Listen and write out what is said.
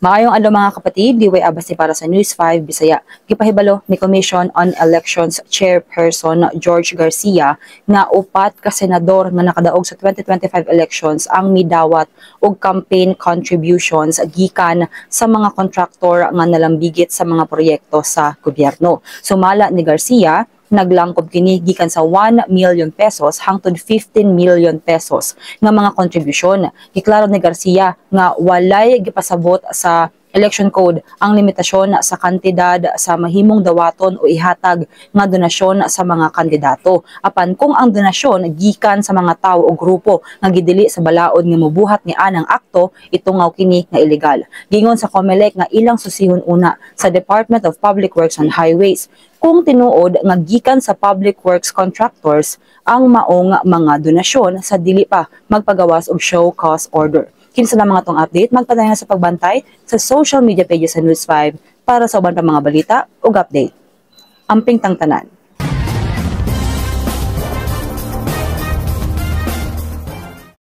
Maayong adlaw mga kapatid, diway abasi para sa News 5 Bisaya. Gipahibalo ni Commission on Elections Chairperson George Garcia nga upat ka senador nga nakadaog sa 2025 elections ang midawat og campaign contributions gikan sa mga kontraktor nga nalambigit sa mga proyekto sa gobyerno. Sumala ni Garcia, naglangkob kini gikan sa 1 million pesos hangtod 15 million pesos nga mga kontribusyon. Giklaro ni Garcia nga walay gipasabot sa election code ang limitasyon sa kantidad sa mahimong dawaton o ihatag nga donasyon sa mga kandidato. Apan kung ang donasyon gikan sa mga tawo o grupo nga gidili sa balaod nga mobuhat ni anang akto, itungaw kini nga ilegal. Gingon sa COMELEC nga ilang susihon una sa Department of Public Works and Highways kung tinuod nga gikan sa public works contractors ang maong mga donasyon sa dili pa magpagawas og show cause order. Kinsa na mga tong update, magpadayon sa pagbantay sa social media pages sa News 5 para sa uban pa mga balita ug update. Amping tangtanan.